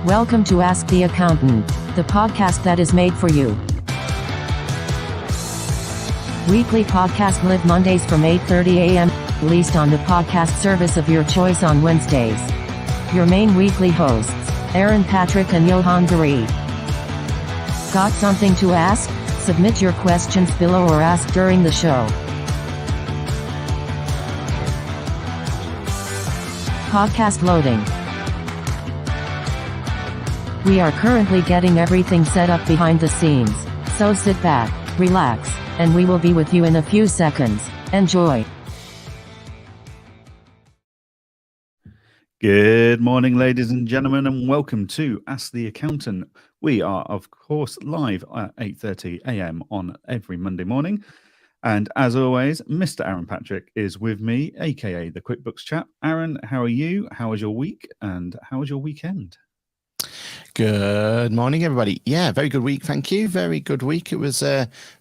Welcome to Ask the Accountant, the podcast that is made for you. Weekly podcast live Mondays from 8:30 a.m., released on the podcast service of your choice on Wednesdays. Your main weekly hosts, Aaron, Patrick, and Johann. Got something to ask? Submit your questions below or ask during the show. Podcast loading. We are currently getting everything set up behind the scenes, so sit back, relax, and we will be with you in a few seconds. Enjoy. Good morning, ladies and gentlemen, and welcome to Ask the Accountant. We are, of course, live at 8:30 a.m. on every Monday morning. And as always, Mr. Aaron Patrick is with me, aka the QuickBooks chap. Aaron, how are you? How was your week? And how was your weekend? Good morning, everybody. Yeah, very good week. Thank you. Very good week. It was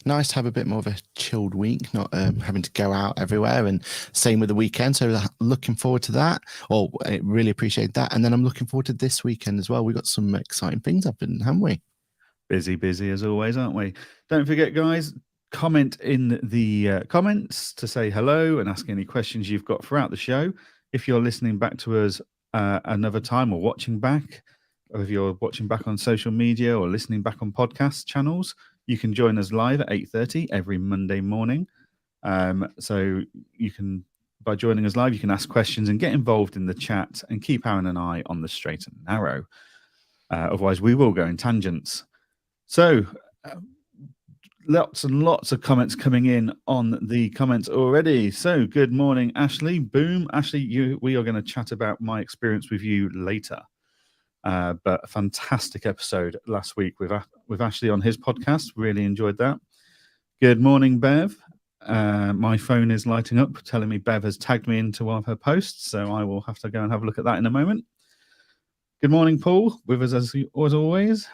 nice to have a bit more of a chilled week, not having to go out everywhere, and same with the weekend. So looking forward to that. I really appreciate that. And then I'm looking forward to this weekend as well. We've got some exciting things happening, haven't we? Busy as always, aren't we? Don't forget, guys, comment in the comments to say hello and ask any questions you've got throughout the show. If you're listening back to us another time or watching back, or if you're watching back on social media or listening back on podcast channels, you can join us live at 8:30 every Monday morning. So you can, by joining us live, you can ask questions and get involved in the chat and keep Aaron and I on the straight and narrow. Otherwise, we will go in tangents. So lots and lots of comments coming in on the comments already. So good morning, Ashley. Boom. Ashley, we are going to chat about my experience with you later. But a fantastic episode last week with Ashley on his podcast. Really enjoyed that. Good morning, Bev. My phone is lighting up, telling me Bev has tagged me into one of her posts, so I will have to go and have a look at that in a moment. Good morning, Paul, with us as always.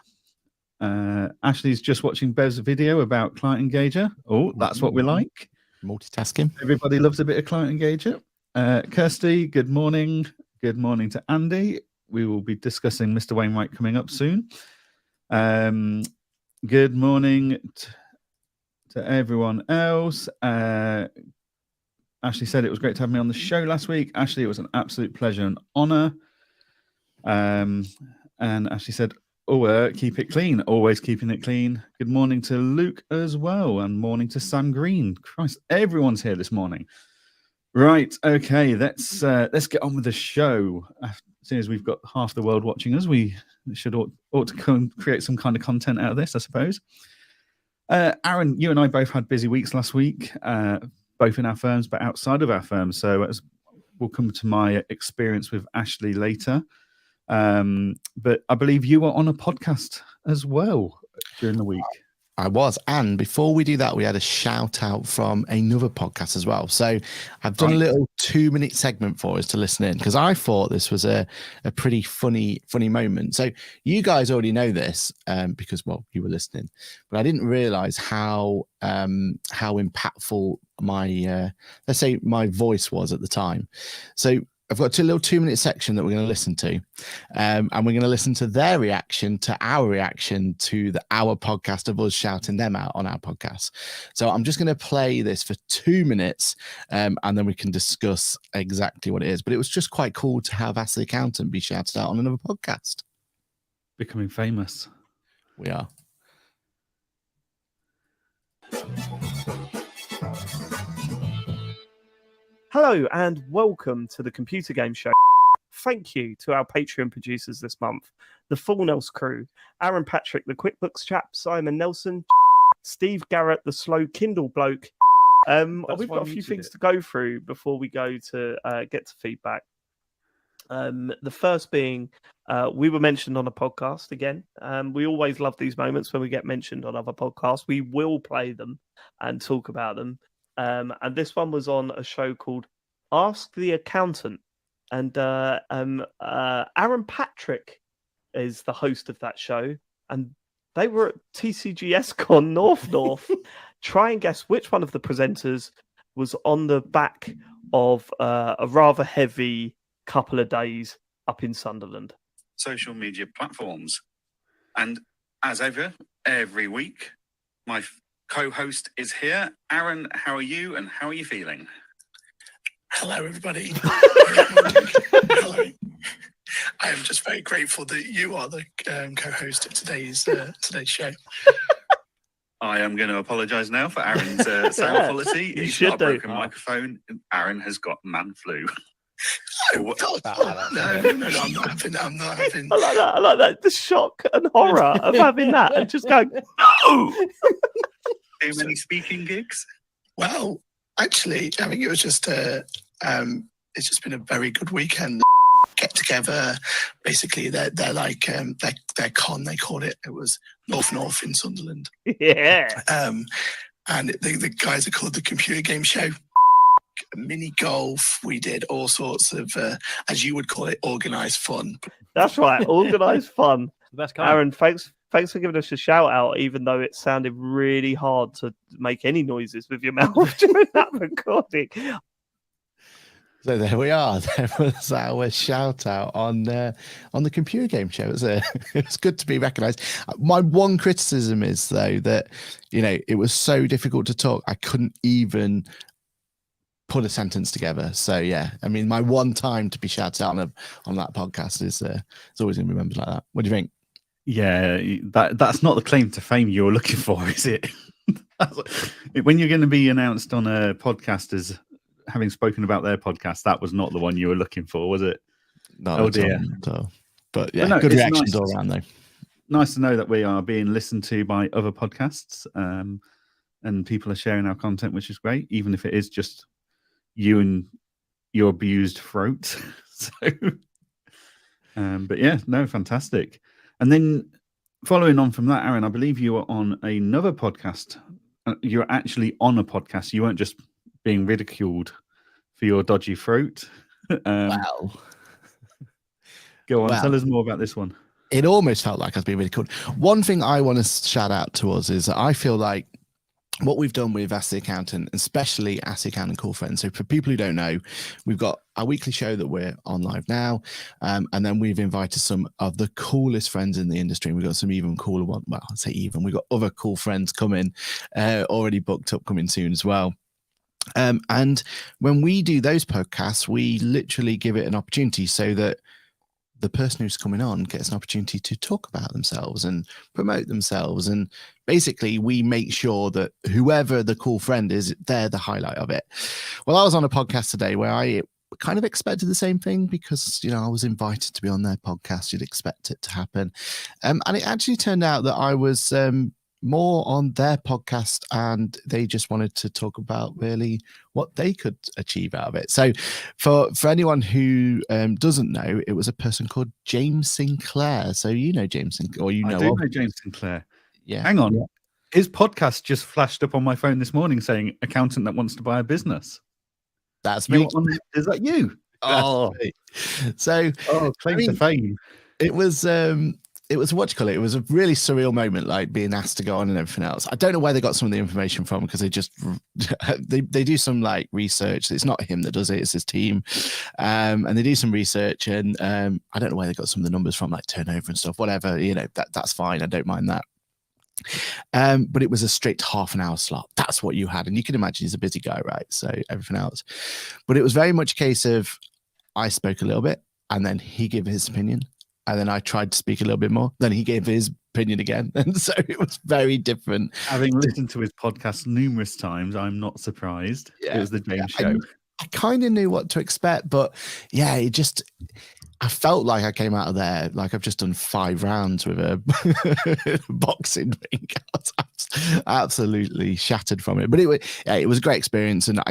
Ashley's just watching Bev's video about Client Engager. Oh, that's what we like. Multitasking. Everybody loves a bit of Client Engager. Kirsty, good morning. Good morning to Andy. We will be discussing Mr. Wainwright coming up soon. Good morning to everyone else. Ashley said it was great to have me on the show last week. Ashley, it was an absolute pleasure and honor. And Ashley said, keep it clean. Always keeping it clean. Good morning to Luke as well. And morning to Sam Green. Christ, everyone's here this morning. Right. Okay. Let's get on with the show. As soon as we've got half the world watching us, we should ought to create some kind of content out of this, I suppose. Aaron, you and I both had busy weeks last week, both in our firms, but outside of our firms. So we'll come to my experience with Ashley later. But I believe you were on a podcast as well during the week. I was. And before we do that, we had a shout out from another podcast as well. So I've done a little 2-minute segment for us to listen in, because I thought this was a pretty funny moment. So you guys already know this because, well, you were listening, but I didn't realize how impactful my, let's say my voice was at the time. So I've got a little 2-minute section that we're going to listen to, and we're going to listen to their reaction to our reaction to our podcast of us shouting them out on our podcast. So I'm just going to play this for 2 minutes, and then we can discuss exactly what it is. But it was just quite cool to have Ask the Accountant be shouted out on another podcast. Becoming famous. We are. Hello and welcome to the Computer Game Show. Thank you to our Patreon producers this month, the Full Nels crew, Aaron Patrick, the QuickBooks chap, Simon Nelson, Steve Garrett, the slow Kindle bloke. We've got a few things to go through before we go to get to feedback. The first being, we were mentioned on a podcast again. We always love these moments when we get mentioned on other podcasts. We will play them and talk about them. And this one was on a show called Ask the Accountant. And Aaron Patrick is the host of that show. And they were at TCGS Con North. Try and guess which one of the presenters was on the back of a rather heavy couple of days up in Sunderland. social media platforms. And as ever, every week, my co-host is here. Aaron, how are you and how are you feeling? Hello, everybody. Hello. I am just very grateful that you are the co-host of today's show. I am going to apologise now for Aaron's sound quality. He's got a broken microphone. Aaron has got man flu. No, I'm not having. I like that. The shock and horror of having that and just going, no! Too many speaking gigs? Well, actually, I think it was just it's just been a very good weekend. Get together, basically. They're like their con. They called it. It was North in Sunderland. Yeah. And the guys are called the Computer Game Show. Mini golf. We did all sorts of, as you would call it, organised fun. That's right, organised fun. The best kind. Aaron, thanks for giving us a shout out, even though it sounded really hard to make any noises with your mouth during that recording. So there we are. There was our shout out on the Computer Game Show. It was good to be recognised. My one criticism is though that it was so difficult to talk. I couldn't even put a sentence together. So yeah, I mean, my one time to be shouted out on that podcast is always going to be remembered like that. What do you think? Yeah, that's not the claim to fame you're looking for, is it? When you're going to be announced on a podcast as having spoken about their podcast, that was not the one you were looking for, was it? No, oh dear. But yeah, good reactions all around though. Nice to know that we are being listened to by other podcasts, and people are sharing our content, which is great, even if it is just you and your abused throat. But yeah, no, fantastic. And then following on from that, Aaron, I believe you were on another podcast. You're actually on a podcast. You weren't just being ridiculed for your dodgy throat. Wow. Go on, tell us more about this one. It almost felt like I was being ridiculed. One thing I want to shout out to us is that I feel like what we've done with Ask the Accountant, especially Ask the Accountant Cool Friends. So for people who don't know, we've got our weekly show that we're on live now. And then we've invited some of the coolest friends in the industry. And we've got some even cooler ones. Well, I'd say even. We've got other cool friends coming, already booked up, coming soon as well. And when we do those podcasts, we literally give it an opportunity so that the person who's coming on gets an opportunity to talk about themselves and promote themselves. And basically we make sure that whoever the cool friend is, they're the highlight of it. Well, I was on a podcast today where I kind of expected the same thing because, I was invited to be on their podcast. You'd expect it to happen. And it actually turned out that I was more on their podcast and they just wanted to talk about really what they could achieve out of it. So for anyone who doesn't know, it was a person called James Sinclair. So James Sinclair, or I do know James Sinclair. Yeah. Hang on. Yeah. His podcast just flashed up on my phone this morning saying accountant that wants to buy a business. That's me. Is that you? Oh, so claim to fame. It was what you call it. It was a really surreal moment, like being asked to go on and everything else. I don't know where they got some of the information from because they just they do some like research. It's not him that does it; it's his team, and they do some research. And I don't know where they got some of the numbers from, like turnover and stuff. Whatever, that's fine. I don't mind that. But it was a strict half an hour slot. That's what you had, and you can imagine he's a busy guy, right? So everything else, but it was very much a case of I spoke a little bit, and then he gave his opinion. And then I tried to speak a little bit more. Then he gave his opinion again. And so it was very different. Having listened to his podcast numerous times, I'm not surprised. Yeah, it was the James show. I kind of knew what to expect, but yeah, I felt like I came out of there like I've just done 5 rounds with a boxing ring. I was absolutely shattered from it. But it was a great experience, and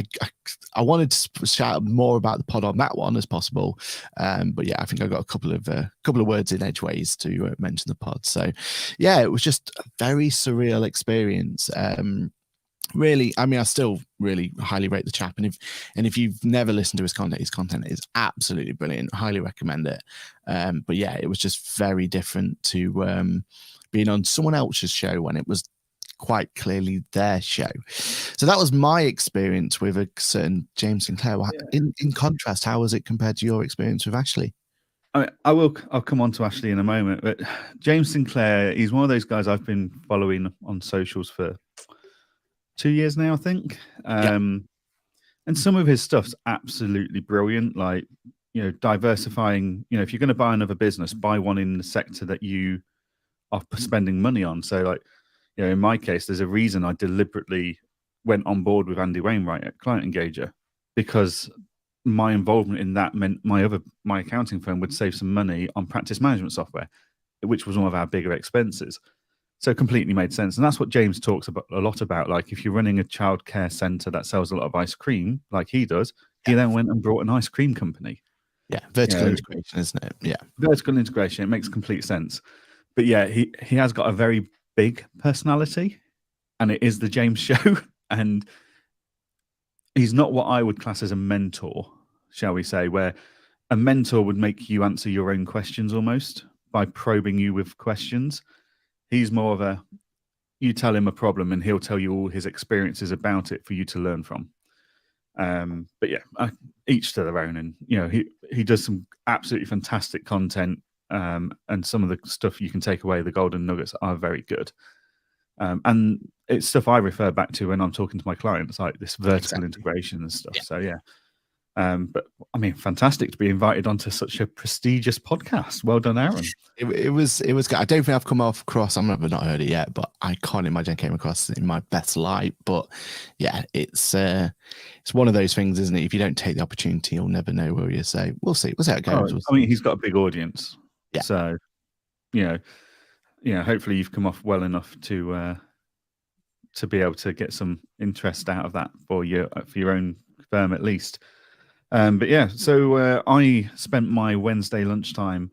I wanted to shout more about the pod on that one as possible. But yeah, I think I got a couple of words in edgeways to mention the pod. So yeah, it was just a very surreal experience. Really, I mean, I still really highly rate the chap, and if you've never listened to his content is absolutely brilliant. Highly recommend it. But yeah, it was just very different to being on someone else's show when it was quite clearly their show. So that was my experience with a certain James Sinclair. In contrast, how was it compared to your experience with Ashley? I'll come on to Ashley in a moment, but James Sinclair, he's one of those guys I've been following on socials for 2 years now, I think. And some of his stuff's absolutely brilliant. Like, diversifying, if you're going to buy another business, buy one in the sector that you are spending money on. So like, in my case, there's a reason I deliberately went on board with Andy Wainwright at Client Engager, because my involvement in that meant my accounting firm would save some money on practice management software, which was one of our bigger expenses. So it completely made sense. And that's what James talks about a lot about. Like, if you're running a childcare center that sells a lot of ice cream, like he does, he then went and brought an ice cream company. Yeah, vertical integration, isn't it? Yeah, vertical integration. It makes complete sense. But yeah, he has got a very big personality, and it is the James show. And he's not what I would class as a mentor, shall we say, where a mentor would make you answer your own questions almost by probing you with questions. He's more of you tell him a problem and he'll tell you all his experiences about it for you to learn from. But yeah, each to their own. And, he does some absolutely fantastic content, and some of the stuff you can take away, the golden nuggets, are very good. And it's stuff I refer back to when I'm talking to my clients, like this vertical integration and stuff. Yeah. So yeah. But I mean, fantastic to be invited onto such a prestigious podcast. Well done, Aaron. It was good. I don't think I've come across. I've not heard it yet, but I can't imagine I came across it in my best light. But yeah, it's one of those things, isn't it? If you don't take the opportunity, you'll never know, will you? So we'll see. We'll see how it goes. I mean, he's got a big audience. Yeah. So, hopefully you've come off well enough to be able to get some interest out of that for your own firm at least. But yeah, so I spent my Wednesday lunchtime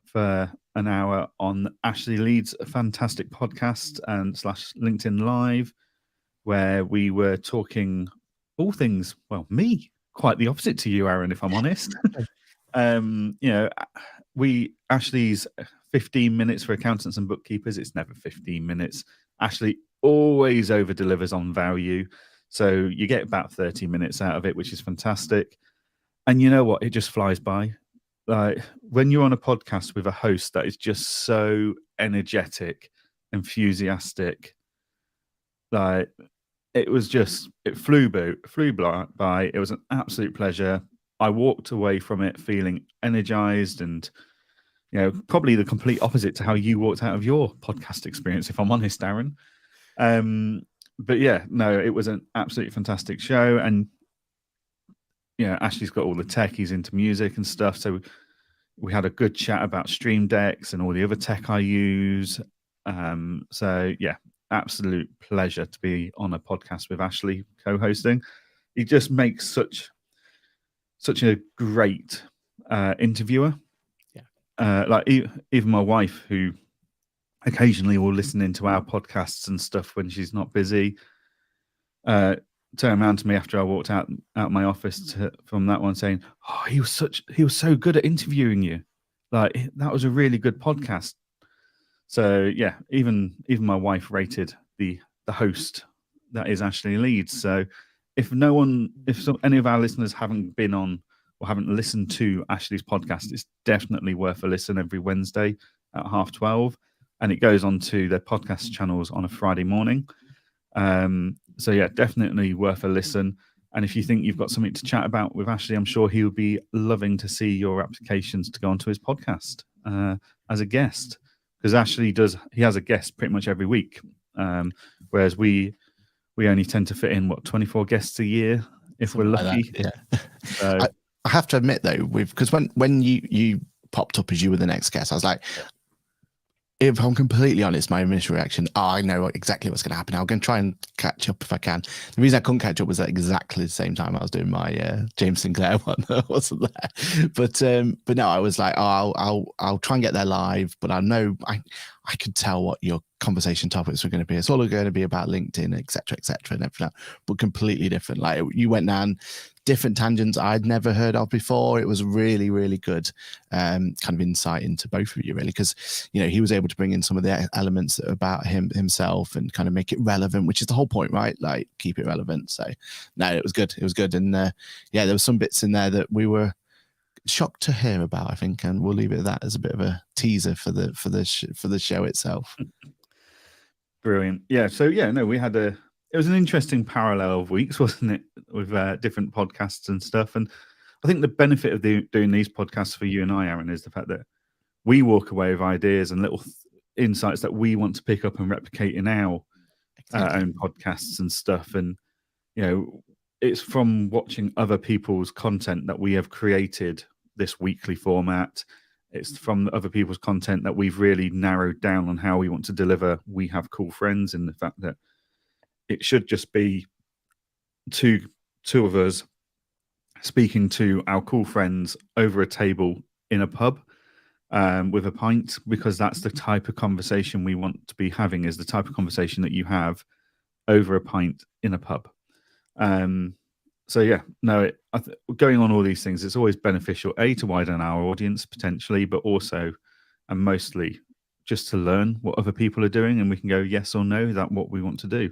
for an hour on Ashley Leeds' fantastic podcast and / LinkedIn Live, where we were talking all things, well, me, quite the opposite to you, Aaron, if I'm honest. Ashley's 15 minutes for accountants and bookkeepers. It's never 15 minutes. Ashley always over delivers on value. So you get about 30 minutes out of it, which is fantastic. And you know what? It just flies by. Like, when you're on a podcast with a host that is just so energetic, enthusiastic, like, it flew by. It was an absolute pleasure. I walked away from it feeling energized and, probably the complete opposite to how you walked out of your podcast experience, if I'm honest, Aaron. But yeah, no, it was an absolutely fantastic show. And Ashley's got all the tech. He's into music and stuff. So we had a good chat about Stream Decks and all the other tech I use. So yeah, absolute pleasure to be on a podcast with Ashley co-hosting. He just makes such a great interviewer. Yeah. Like even my wife, who occasionally will listen into our podcasts and stuff when she's not busy, turned around to me after I walked out my office from that one saying, "Oh, he was so good at interviewing you. Like, that was a really good podcast." So yeah, even my wife rated the host that is Ashley Leeds. So if any of our listeners haven't been on or haven't listened to Ashley's podcast, it's definitely worth a listen every Wednesday at 12:30, and it goes on to their podcast channels on a Friday morning. So yeah, definitely worth a listen. And if you think you've got something to chat about with Ashley, I'm sure he would be loving to see your applications to go onto his podcast as a guest, because Ashley he has a guest pretty much every week, whereas we only tend to fit in 24 guests a year if we're lucky. Like yeah. So, I have to admit though, because when you popped up as you were the next guest, I was like, if I'm completely honest, my initial reaction, I know exactly what's going to happen. I'm going to try and catch up if I can. The reason I couldn't catch up was at exactly the same time I was doing my James Sinclair one. I wasn't there, but no, I was like, I'll try and get there live. But I know I could tell what your conversation topics were going to be. It's all going to be about LinkedIn, etc., and everything, but completely different. Like, you went down different tangents I'd never heard of before. It was really, really good kind of insight into both of you, really, because he was able to bring in some of the elements about himself and kind of make it relevant, which is the whole point, right? Like, keep it relevant. So no, it was good. And yeah, there were some bits in there that we were shocked to hear about, I think, and we'll leave it at that as a bit of a teaser for the show itself. Brilliant. Yeah. So yeah, no, it was an interesting parallel of weeks, wasn't it, with different podcasts and stuff. And I think the benefit of doing these podcasts for you and I, Aaron, is the fact that we walk away with ideas and little insights that we want to pick up and replicate in our own podcasts and stuff. And it's from watching other people's content that we have created this weekly format. It's from other people's content that we've really narrowed down on how we want to deliver We Have Cool Friends, and the fact that it should just be two of us speaking to our cool friends over a table in a pub with a pint, because that's the type of conversation we want to be having, is the type of conversation that you have over a pint in a pub. So yeah, no, going on all these things, it's always beneficial, to widen our audience potentially, but also and mostly just to learn what other people are doing, and we can go yes or no, is that what we want to do.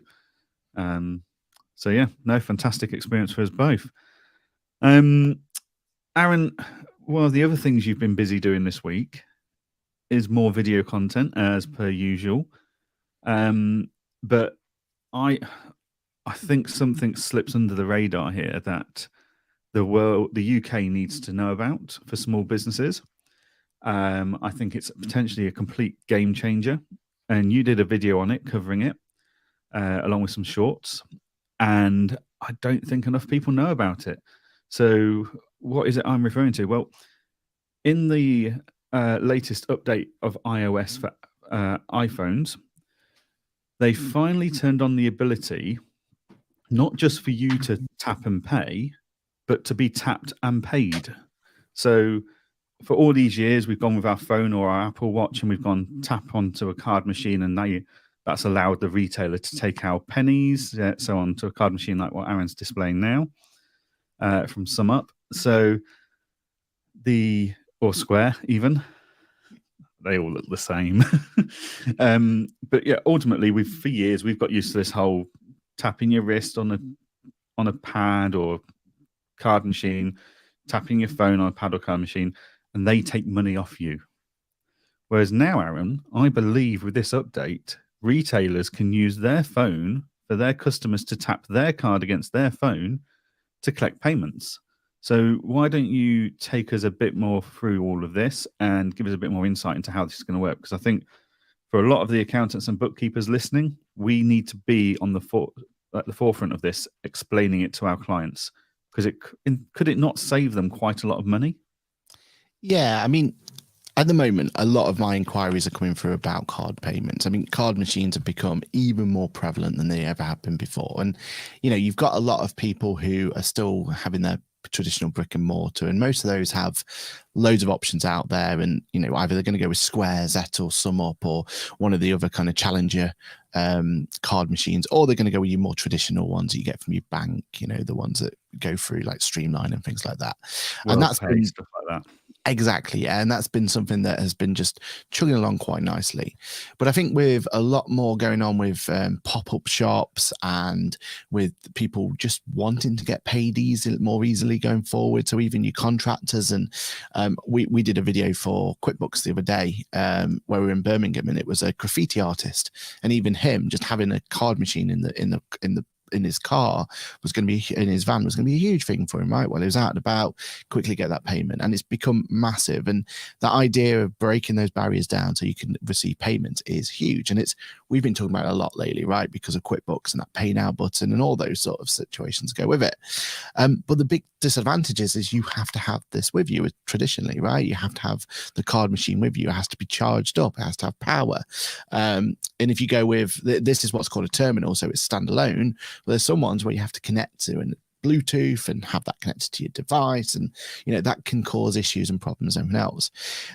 So yeah, no, fantastic experience for us both. Aaron, one of the other things you've been busy doing this week is more video content, as per usual. But I think something slips under the radar here that the UK needs to know about for small businesses. I think it's potentially a complete game changer, and you did a video on it covering it, along with some shorts, and I don't think enough people know about it. So what is it I'm referring to? Well, in the latest update of iOS for iPhones, they finally turned on the ability not just for you to tap and pay, but to be tapped and paid. So for all these years, we've gone with our phone or our Apple Watch, and we've gone tap onto a card machine, and now that's allowed the retailer to take our pennies, so onto a card machine like what Aaron's displaying now from SumUp. So or Square even, they all look the same. But yeah, ultimately, for years we've got used to this whole tapping your wrist on a pad or card machine, tapping your phone on a pad or card machine, and they take money off you. Whereas now, Aaron, I believe with this update, retailers can use their phone for their customers to tap their card against their phone to collect payments. So why don't you take us a bit more through all of this and give us a bit more insight into how this is going to work? Because I think for a lot of the accountants and bookkeepers listening, we need to be on at the forefront of this, explaining it to our clients, because could it not save them quite a lot of money? Yeah, I mean, at the moment, a lot of my inquiries are coming through about card payments. I mean, card machines have become even more prevalent than they ever have been before. And, you've got a lot of people who are still having their traditional brick and mortar, and most of those have loads of options out there, and either they're going to go with Square, Zettle, SumUp, or one of the other kind of challenger card machines, or they're going to go with your more traditional ones that you get from your bank, the ones that go through like Streamline and things like that. And that's been stuff like that. Exactly, yeah, and that's been something that has been just chugging along quite nicely. But I think with a lot more going on with pop-up shops and with people just wanting to get paid more easily going forward, so even your contractors, and we did a video for QuickBooks the other day where we were in Birmingham, and it was a graffiti artist, and even him just having a card machine in his car was going to be in his van was going to be a huge thing for him, right? While he was out and about, quickly get that payment, and it's become massive. And the idea of breaking those barriers down so you can receive payments is huge, and we've been talking about it a lot lately, right? Because of QuickBooks and that pay now button and all those sort of situations go with it. But the big disadvantage is you have to have this with you traditionally, right? You have to have the card machine with you. It has to be charged up. It has to have power. And if you go with this is what's called a terminal, so it's standalone. Well, there's some ones where you have to connect to and Bluetooth and have that connected to your device, and that can cause issues and problems and everything else.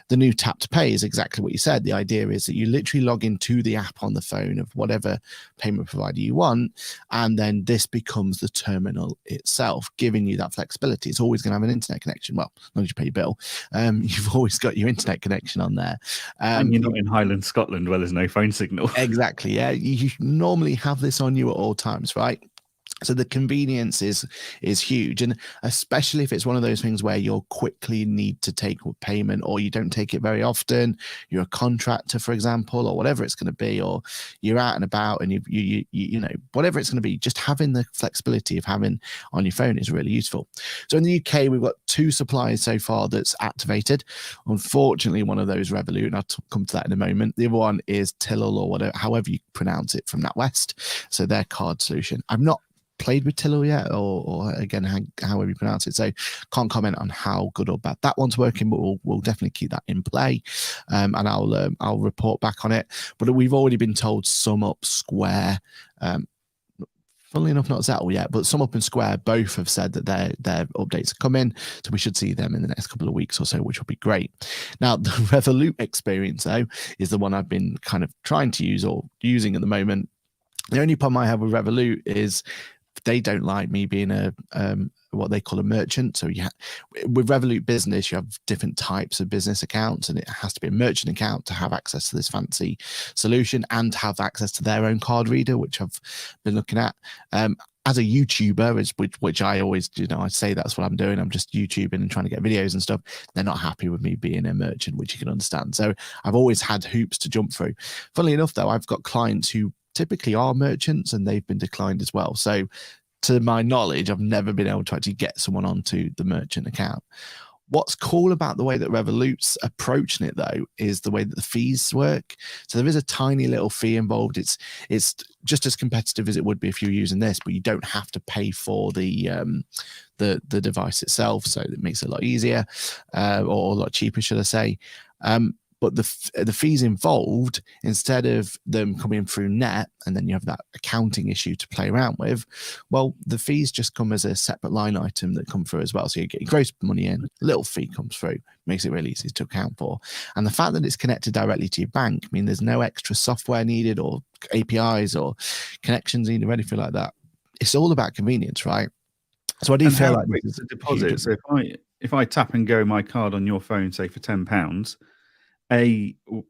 The new tap to pay is exactly what you said. The idea is that you literally log into the app on the phone of whatever payment provider you want, and then this becomes the terminal itself, giving you that flexibility. It's always going to have an internet connection. Well, as long as you pay your bill, you've always got your internet connection on there. And you're not in Highland, Scotland, where there's no phone signal. Exactly. Yeah, you normally have this on you at all times, right? So the convenience is huge, and especially if it's one of those things where you'll quickly need to take payment, or you don't take it very often. You're a contractor, for example, or whatever it's going to be, or you're out and about, and you know, whatever it's going to be. Just having the flexibility of having on your phone is really useful. So in the UK, we've got 2 suppliers so far that's activated. Unfortunately, one of those Revolut, and I'll come to that in a moment. The other one is Tillal, or whatever, however you pronounce it, from NatWest. So their card solution. I've not played with Tillal yet, or again, however you pronounce it, so can't comment on how good or bad that one's working, but we'll definitely keep that in play, and I'll report back on it. But we've already been told SumUp, Square, funnily enough not Zettle yet, but SumUp and Square both have said that their updates are coming, so we should see them in the next couple of weeks or so, which will be great. Now the Revolut experience though is the one I've been kind of trying to use or using at the moment. The only problem I have with Revolut is they don't like me being a what they call a merchant. So with Revolut Business, you have different types of business accounts, and it has to be a merchant account to have access to this fancy solution and have access to their own card reader, which I've been looking at. As a YouTuber, which I always, I say that's what I'm doing. I'm just YouTubing and trying to get videos and stuff. They're not happy with me being a merchant, which you can understand. So I've always had hoops to jump through. Funnily enough, though, I've got clients who typically are merchants, and they've been declined as well. So to my knowledge, I've never been able to actually get someone onto the merchant account. What's cool about the way that Revolut's approaching it, though, is the way that the fees work. So there is a tiny little fee involved. It's just as competitive as it would be if you were using this, but you don't have to pay for the device itself. So it makes it a lot easier, or a lot cheaper, should I say. But the fees involved, instead of them coming through net, and then you have that accounting issue to play around with, well, the fees just come as a separate line item that come through as well. So you get your gross money in, a little fee comes through, makes it really easy to account for. And the fact that it's connected directly to your bank, I mean, there's no extra software needed or APIs or connections needed or anything like that. It's all about convenience, right? So I do feel like it's a deposit. So if I tap and go my card on your phone, say for £10,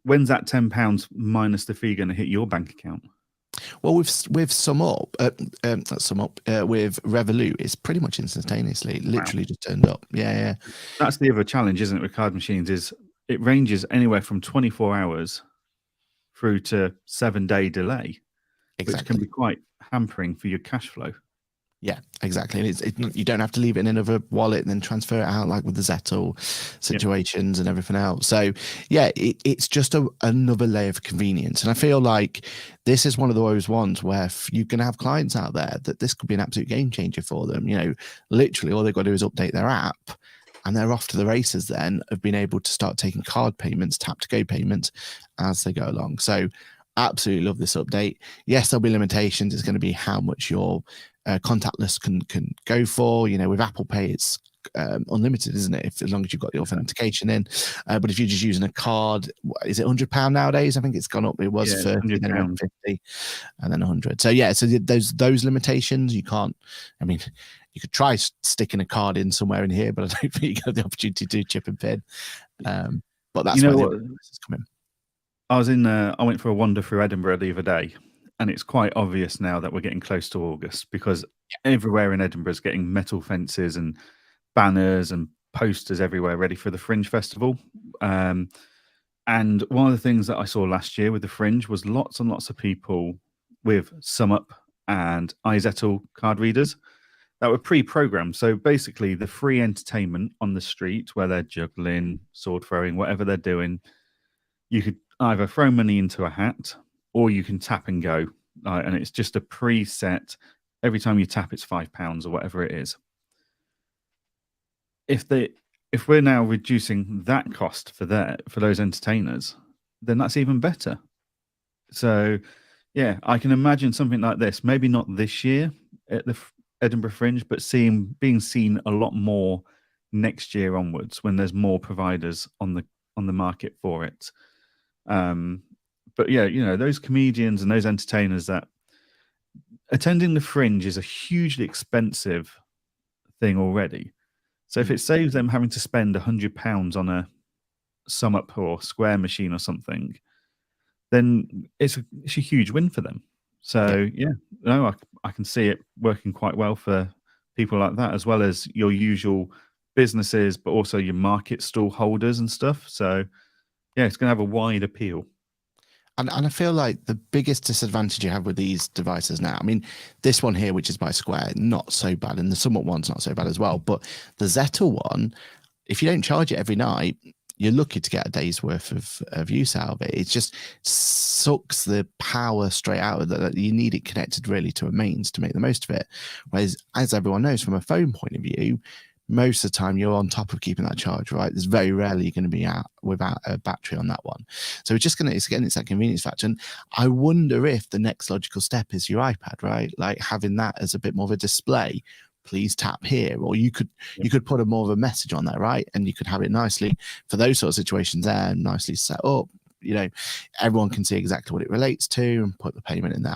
when's that £10 minus the fee going to hit your bank account? Well, with SumUp, with Revolut, it's pretty much instantaneously. It literally just turned up. Yeah. That's the other challenge, isn't it, with card machines? Is it ranges anywhere from 24 hours through to 7-day delay, which can be quite hampering for your cash flow. Yeah, exactly. And you don't have to leave it in another wallet and then transfer it out like with the Zettle situations and everything else. So yeah, it's just another layer of convenience. And I feel like this is one of those ones where you're going to have clients out there that this could be an absolute game changer for them. Literally all they've got to do is update their app, and they're off to the races then of being able to start taking card payments, tap to go payments as they go along. So absolutely love this update. Yes, there'll be limitations. It's going to be how much your contactless can go for. With Apple Pay, it's unlimited, isn't it? As long as you've got the authentication in. But if you're just using a card, is it £100 nowadays? I think it's gone up. It was £30, then around £50, and then £100. So yeah, so those limitations you can't. I mean, you could try sticking a card in somewhere in here, but I don't think you get the opportunity to do chip and pin. But that's where this is coming. I went for a wander through Edinburgh the other day, and it's quite obvious now that we're getting close to August, because everywhere in Edinburgh is getting metal fences and banners and posters everywhere ready for the Fringe Festival. And one of the things that I saw last year with the Fringe was lots and lots of people with SumUp and iZettle card readers that were pre-programmed. So basically the free entertainment on the street where they're juggling, sword throwing, whatever they're doing, you could either throw money into a hat, or you can tap and go, and it's just a preset. Every time you tap, it's £5 or whatever it is. If we're now reducing that cost for those entertainers, then that's even better. So, yeah, I can imagine something like this. Maybe not this year at the Edinburgh Fringe, but being seen a lot more next year onwards when there's more providers on the market for it. But yeah, those comedians and those entertainers that attending the Fringe is a hugely expensive thing already. So if it saves them having to spend £100 on a SumUp or Square machine or something, then it's a huge win for them. So yeah, no, I can see it working quite well for people like that, as well as your usual businesses, but also your market stall holders and stuff. So yeah, it's going to have a wide appeal. And I feel like the biggest disadvantage you have with these devices now, I mean, this one here, which is by Square, not so bad, and the Summit one's not so bad as well. But the Zeta one, if you don't charge it every night, you're lucky to get a day's worth of use out of it. It just sucks the power straight out of it. You need it connected really to a mains to make the most of it. Whereas, as everyone knows, from a phone point of view, most of the time you're on top of keeping that charge, right? There's very rarely you're going to be out without a battery on that one. So it's that convenience factor. And I wonder if the next logical step is your iPad, right? Like having that as a bit more of a display. Please tap here, or you could put a more of a message on there, right? And you could have it nicely for those sort of situations there, nicely set up. You know, everyone can see exactly what it relates to and put the payment in there.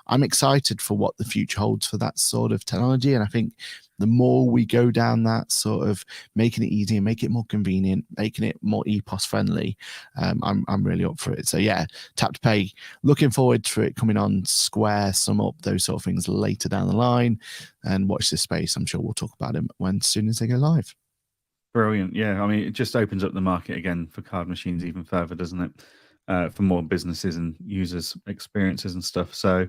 I'm excited for what the future holds for that sort of technology, and I think the more we go down that sort of making it easier, make it more convenient, making it more EPOS friendly, I'm really up for it. So yeah, tap to pay. Looking forward to it coming on Square, Sum Up, those sort of things later down the line. And watch this space. I'm sure we'll talk about them as soon as they go live. Brilliant. Yeah, I mean, it just opens up the market again for card machines even further, doesn't it? For more businesses and users' experiences and stuff. So,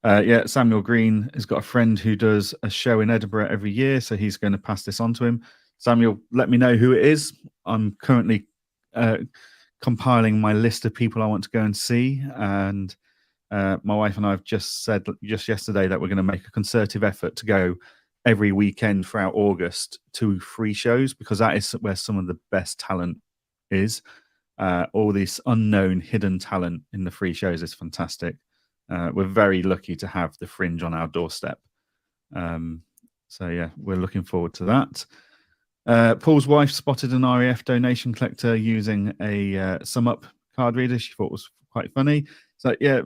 yeah, Samuel Green has got a friend who does a show in Edinburgh every year, so he's going to pass this on to him. Samuel, let me know who it is. I'm currently compiling my list of people I want to go and see, and my wife and I have just said just yesterday that we're going to make a concerted effort to go every weekend throughout August to free shows, because that is where some of the best talent is. All this unknown hidden talent in the free shows is fantastic. We're very lucky to have the Fringe on our doorstep. So yeah, we're looking forward to that. Paul's wife spotted an RAF donation collector using a Sum Up card reader. She thought it was quite funny. So yeah,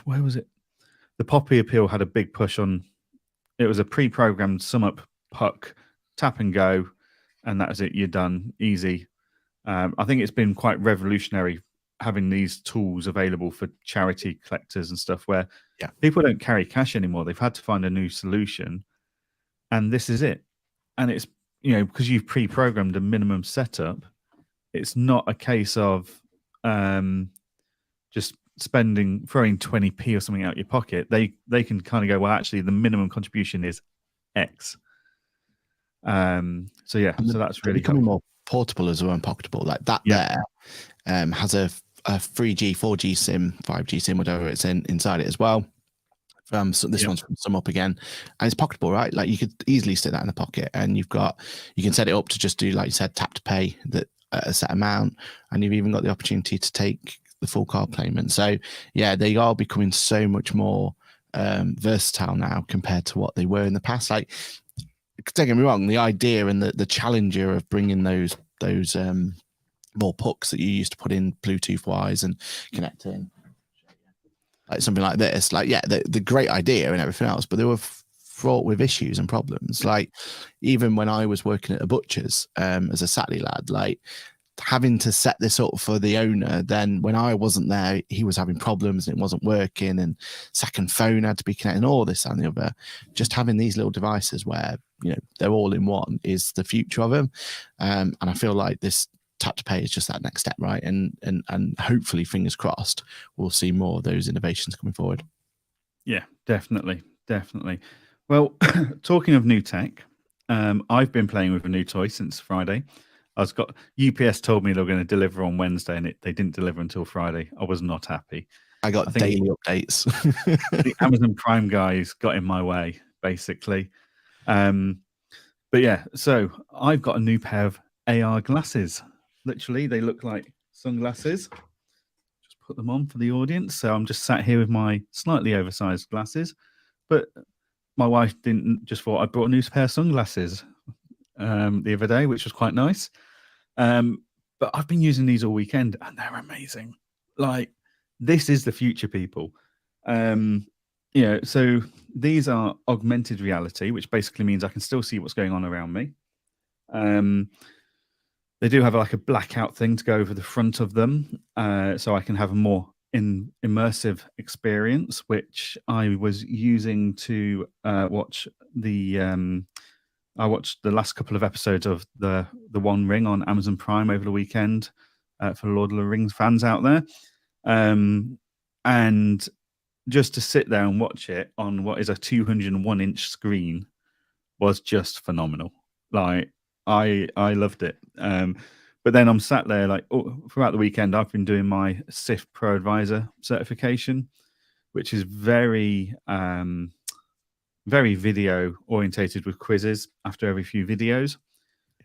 where was it? The Poppy Appeal had a big push on. It was a pre-programmed Sum Up puck, tap and go, and that was it. You're done, easy. I think it's been quite revolutionary having these tools available for charity collectors and stuff, where people don't carry cash anymore. They've had to find a new solution, and this is it. And it's, you know, because you've pre-programmed a minimum setup, it's not a case of just throwing 20p or something out your pocket. They can kind of go, well, actually the minimum contribution is X. So yeah, so that's really becoming more portable as well and pocketable. Like that there has a 3G, 4G SIM, 5G SIM, whatever it's inside it as well. So this one's from Sum Up again, and it's pocketable, right? Like you could easily stick that in the pocket, and you can set it up to just do, like you said, tap to pay that at a set amount, and you've even got the opportunity to take the full card payment. So yeah, they are becoming so much more versatile now compared to what they were in the past. Like, don't get me wrong, the idea and the challenger of bringing those more pucks that you used to put in Bluetooth wise and connect in, like something like this, like the great idea and everything else, but they were fraught with issues and problems. Like even when I was working at a butcher's as a Saturday lad, like having to set this up for the owner, then when I wasn't there, he was having problems and it wasn't working, and second phone had to be connected, and all this and the other. Just having these little devices where, you know, they're all in one is the future of them. And I feel like this tap to pay is just that next step, right? And hopefully, fingers crossed, we'll see more of those innovations coming forward. Yeah, definitely. Well, talking of new tech, I've been playing with a new toy since Friday. UPS told me they were going to deliver on Wednesday, and they didn't deliver until Friday. I was not happy. I think daily updates. The Amazon Prime guys got in my way, basically. But yeah, so I've got a new pair of AR glasses. Literally, they look like sunglasses. Just put them on for the audience. So I'm just sat here with my slightly oversized glasses, but my wife just thought I brought a new pair of sunglasses the other day, which was quite nice. But I've been using these all weekend, and they're amazing. Like, this is the future, people. So these are augmented reality, which basically means I can still see what's going on around me. They do have like a blackout thing to go over the front of them, so I can have a more immersive experience, which I was using to watch I watched the last couple of episodes of the One Ring on Amazon Prime over the weekend for Lord of the Rings fans out there, and just to sit there and watch it on what is a 201-inch screen was just phenomenal. Like I loved it. But then I'm sat there like throughout the weekend, I've been doing my SIF Pro Advisor certification, which is very very video orientated with quizzes after every few videos.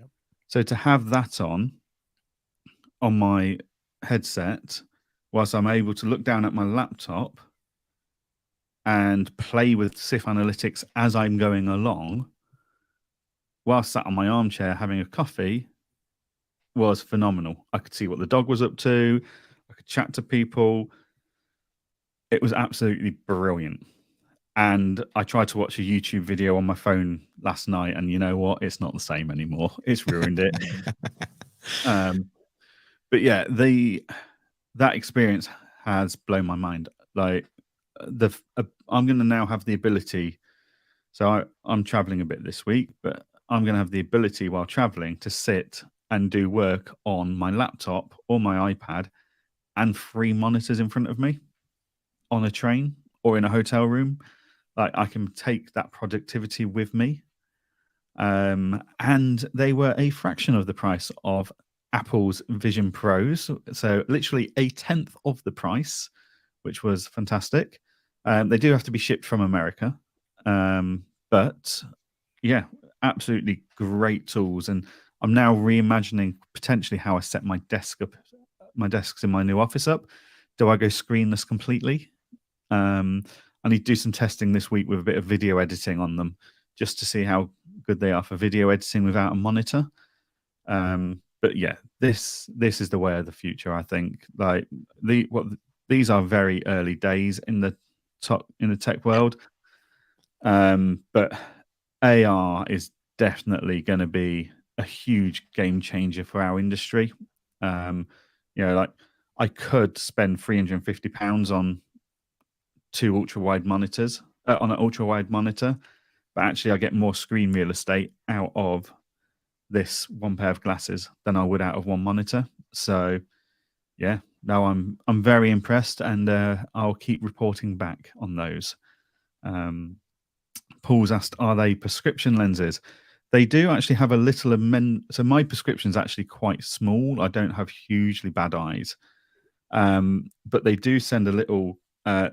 Yep. So to have that on my headset, whilst I'm able to look down at my laptop and play with SIF analytics as I'm going along, while sat on my armchair having a coffee, was phenomenal. I could see what the dog was up to. I could chat to people. It was absolutely brilliant. And I tried to watch a YouTube video on my phone last night, and you know what? It's not the same anymore. It's ruined it. But yeah, that experience has blown my mind. Like I'm going to now have the ability. So I'm traveling a bit this week, but I'm going to have the ability while traveling to sit and do work on my laptop or my iPad and 3 monitors in front of me on a train or in a hotel room. Like I can take that productivity with me. And they were a fraction of the price of Apple's Vision Pros. So literally a tenth of the price, which was fantastic. They do have to be shipped from America. But yeah, absolutely great tools. And I'm now reimagining potentially how I set my desks in my new office up. Do I go screenless completely? I need to do some testing this week with a bit of video editing on them, just to see how good they are for video editing without a monitor. But yeah, this is the way of the future. I think like these are very early days in the tech world, but AR is definitely going to be a huge game changer for our industry. Like I could spend £350 on 2 ultra-wide monitors on an ultra-wide monitor, but actually I get more screen real estate out of this one pair of glasses than I would out of one monitor. So yeah, now I'm very impressed, and I'll keep reporting back on those. Paul's asked, are they prescription lenses? They do actually have a little so my prescription is actually quite small. I don't have hugely bad eyes, but they do send a little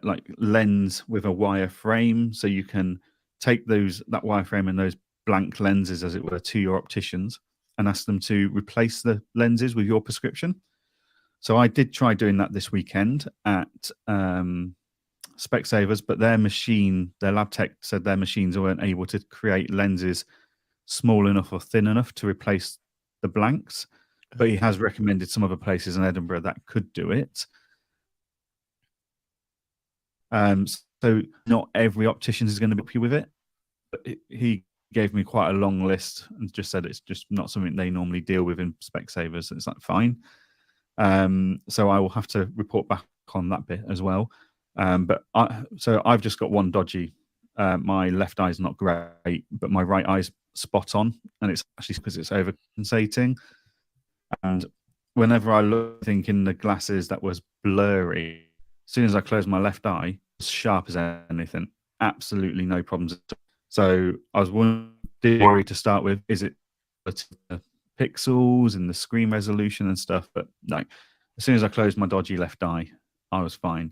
like lens with a wire frame, so you can take that wire frame and those blank lenses, as it were, to your opticians and ask them to replace the lenses with your prescription. So I did try doing that this weekend at Specsavers, but their lab tech said their machines weren't able to create lenses small enough or thin enough to replace the blanks. But he has recommended some other places in Edinburgh that could do it. So not every optician is going to help you with it. But he gave me quite a long list and just said it's just not something they normally deal with in Specsavers. It's like fine. So I will have to report back on that bit as well. But I've just got one dodgy. My left eye's not great, but my right eye's spot on, and it's actually because it's overcompensating. And whenever I look, thinking the glasses that was blurry, as soon as I closed my left eye, as sharp as anything, absolutely no problems. So I was worried to start with, is it the pixels and the screen resolution and stuff? But no, as soon as I closed my dodgy left eye, I was fine.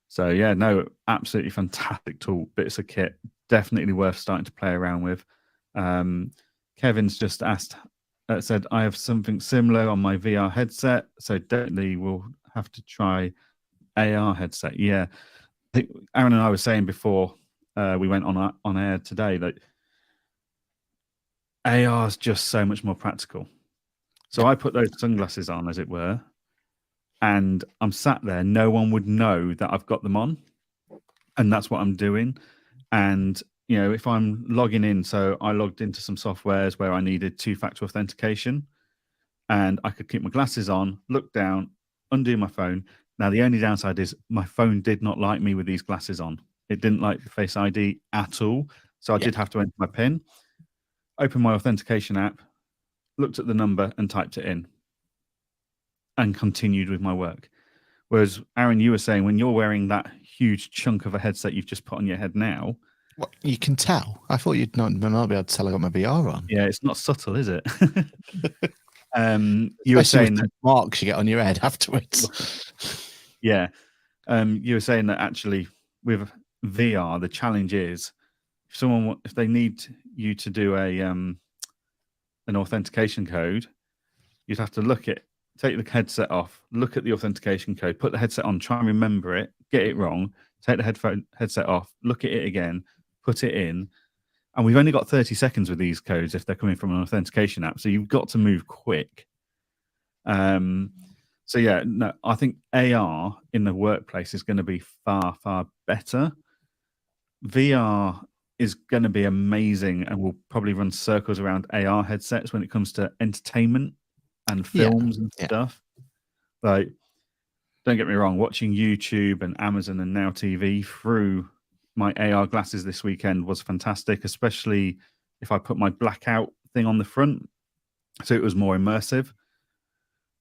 So yeah, no, absolutely fantastic tool, bits of kit, definitely worth starting to play around with. Kevin's just said, I have something similar on my VR headset, so definitely we'll have to try AR headset. Yeah, I think Aaron and I were saying before we went on air today that AR is just so much more practical. So I put those sunglasses on, as it were, and I'm sat there. No one would know that I've got them on, and that's what I'm doing. And if I'm logging in, so I logged into some softwares where I needed 2-factor authentication, and I could keep my glasses on, look down, undo my phone, Now, the only downside is my phone did not like me with these glasses on. It didn't like the Face ID at all. So I did have to enter my PIN, open my authentication app, looked at the number and typed it in and continued with my work. Whereas, Aaron, you were saying when you're wearing that huge chunk of a headset you've just put on your head now. What, you can tell? I thought you'd not be able to tell I got my VR on. Yeah, it's not subtle, is it? You were saying that marks you get on your head afterwards. Yeah. You were saying that actually with VR, the challenge is if they need you to do an authentication code, you'd have to take the headset off, look at the authentication code, put the headset on, try and remember it, get it wrong, take the headset off, look at it again, put it in. And we've only got 30 seconds with these codes if they're coming from an authentication app. So you've got to move quick. So yeah, no, I think AR in the workplace is going to be far, far better. VR is going to be amazing and will probably run circles around AR headsets when it comes to entertainment and films and stuff. Like, don't get me wrong, watching YouTube and Amazon and Now TV through my AR glasses this weekend was fantastic, especially if I put my blackout thing on the front. So it was more immersive.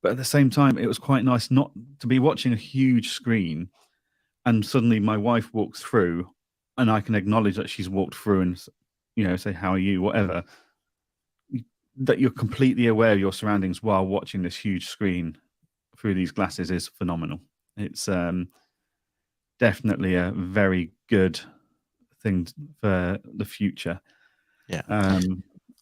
But at the same time, it was quite nice not to be watching a huge screen and suddenly my wife walks through and I can acknowledge that she's walked through and, say, how are you, whatever. That you're completely aware of your surroundings while watching this huge screen through these glasses is phenomenal. It's definitely a very good thing for the future. Yeah.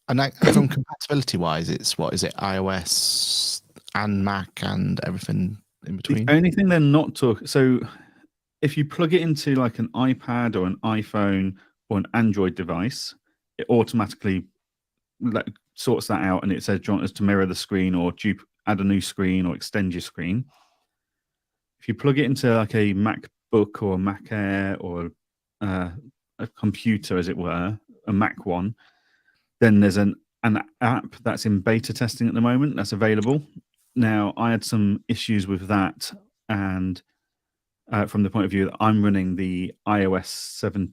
And from compatibility wise, it's what is it, iOS and Mac and everything in between? The only thing they're not talking. So if you plug it into like an iPad or an iPhone or an Android device, it automatically sorts that out and it says, do you want us to mirror the screen or add a new screen or extend your screen? If you plug it into like a MacBook or Mac Air or a computer, as it were, a Mac one, then there's an app that's in beta testing at the moment that's available. Now, I had some issues with that, and from the point of view that I'm running the iOS 7,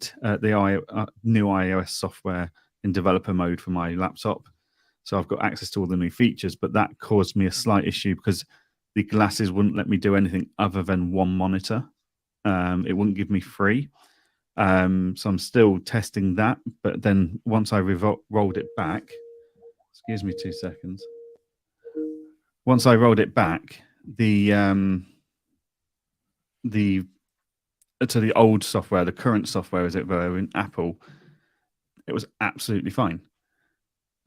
new iOS software in developer mode for my laptop, so I've got access to all the new features. But that caused me a slight issue because the glasses wouldn't let me do anything other than one monitor. It wouldn't give me free. So I'm still testing that. But then once I rolled it back, excuse me 2 seconds. Once I rolled it back, to the old software, the current software, as it were, in Apple, it was absolutely fine.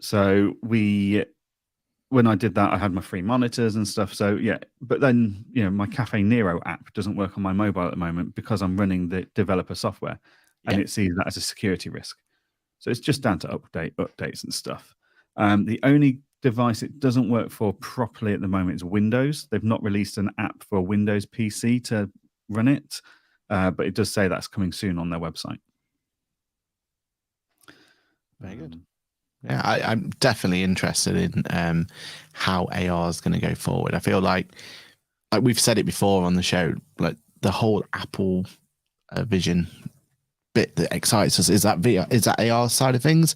So when I did that, I had my free monitors and stuff. So yeah, but then my Cafe Nero app doesn't work on my mobile at the moment because I'm running the developer software, and it sees that as a security risk. So it's just down to updates and stuff. The only device it doesn't work for properly at the moment is Windows. They've not released an app for a Windows PC to run it, but it does say that's coming soon on their website. Very good. Yeah, I'm definitely interested in how AR is going to go forward. I feel like we've said it before on the show, like the whole Apple Vision bit that excites us is that VR, is that AR side of things.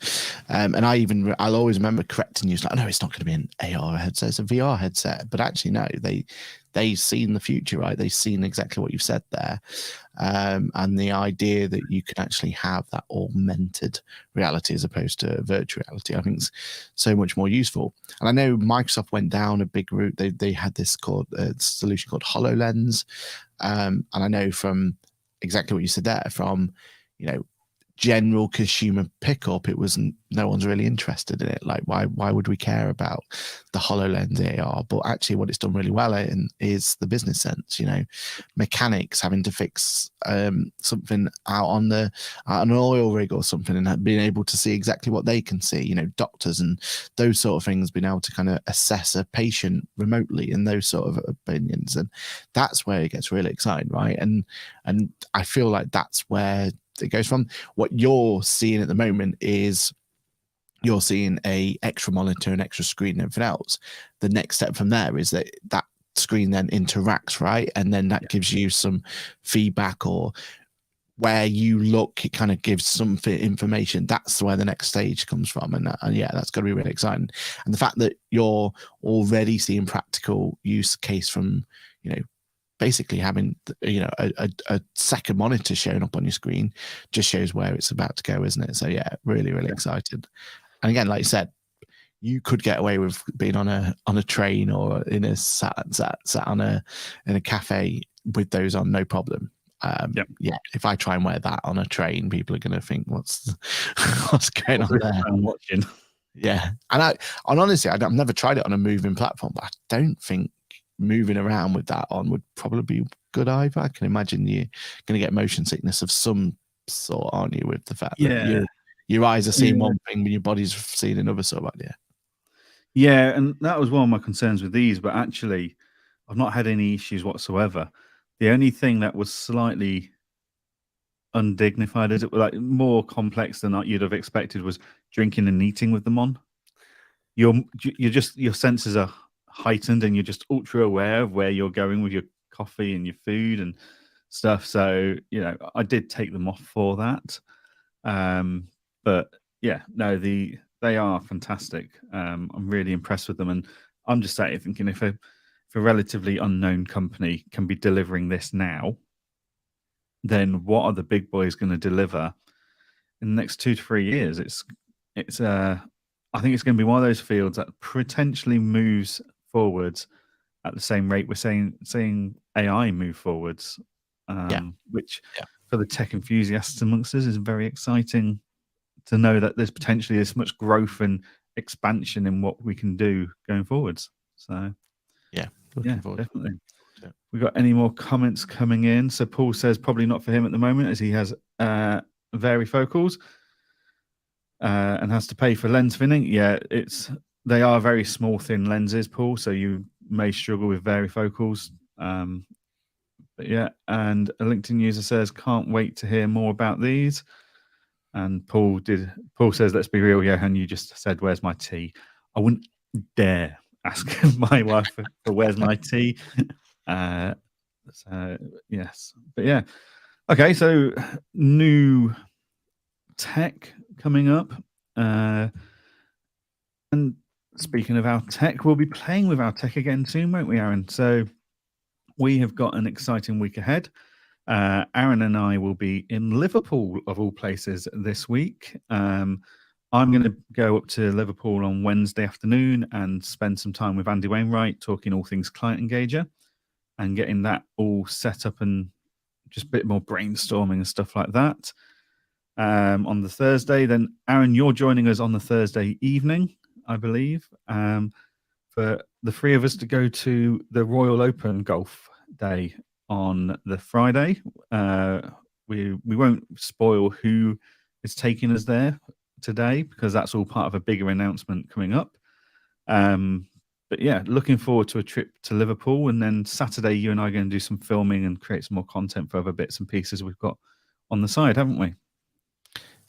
And I'll always remember correcting you, like, no, it's not going to be an AR headset, it's a VR headset. But actually, no, they've seen the future, right? They've seen exactly what you've said there. And the idea that you can actually have that augmented reality as opposed to virtual reality, I think is so much more useful. And I know Microsoft went down a big route. They had this solution called HoloLens. And I know from exactly what you said there, from general consumer pickup, it wasn't, no one's really interested in it. Like, why would we care about the HoloLens AR? But actually what it's done really well in is the business sense, mechanics having to fix something out on an oil rig or something and being able to see exactly what they can see, doctors and those sort of things, being able to kind of assess a patient remotely and those sort of opinions. And that's where it gets really exciting, right? And I feel like that's where it goes from. What you're seeing at the moment is you're seeing a extra monitor, an extra screen, and everything else. The next step from there is that screen then interacts, right? And then that gives you some feedback, or where you look, it kind of gives some information. That's where the next stage comes from. And yeah, that's going to be really exciting. And the fact that you're already seeing practical use case from, basically having, a second monitor showing up on your screen just shows where it's about to go, isn't it? So yeah, really, really excited. And again, like you said, you could get away with being on a train or in a sat in a cafe with those on, no problem. Yeah, if I try and wear that on a train, people are going to think, what's going on there? I'm watching. Yeah, and honestly, I've never tried it on a moving platform, but I don't think moving around with that on would probably be good either. I can imagine you're going to get motion sickness of some sort, aren't you, with the fact that your eyes are seeing one thing when your body's seeing another sort of idea. Yeah, and that was one of my concerns with these, but actually I've not had any issues whatsoever. The only thing that was slightly undignified, as it was like more complex than you'd have expected, was drinking and eating with them on. Your senses are heightened, and you're just ultra aware of where you're going with your coffee and your food and stuff. So I did take them off for that. But yeah, no, they are fantastic. I'm really impressed with them, and I'm just sat here thinking, if a relatively unknown company can be delivering this now, then what are the big boys going to deliver in the next 2 to 3 years? I think it's going to be one of those fields that potentially moves forwards at the same rate we're seeing AI move forwards, which for the tech enthusiasts amongst us is very exciting to know that there's potentially this much growth and expansion in what we can do going forwards. So definitely. Yeah. We got any more comments coming in? So Paul says probably not for him at the moment, as he has varifocals and has to pay for lens thinning. Yeah, they are very small, thin lenses, Paul, so you may struggle with varifocals. But yeah, and a LinkedIn user says, can't wait to hear more about these. And Paul says, let's be real, Johann, you just said, where's my tea? I wouldn't dare ask my wife for where's my tea. So yes, but yeah. Okay, so new tech coming up. And speaking of our tech, we'll be playing with our tech again soon, won't we, Aaron? So we have got an exciting week ahead. Aaron and I will be in Liverpool, of all places, this week. I'm going to go up to Liverpool on Wednesday afternoon and spend some time with Andy Wainwright, talking all things client engager and getting that all set up and just a bit more brainstorming and stuff like that. On the Thursday, then Aaron, you're joining us on the Thursday evening, I believe, for the three of us to go to the Royal Open Golf Day on the Friday. We won't spoil who is taking us there today, because that's all part of a bigger announcement coming up. But yeah, looking forward to a trip to Liverpool, and then Saturday you and I are going to do some filming and create some more content for other bits and pieces we've got on the side, haven't we?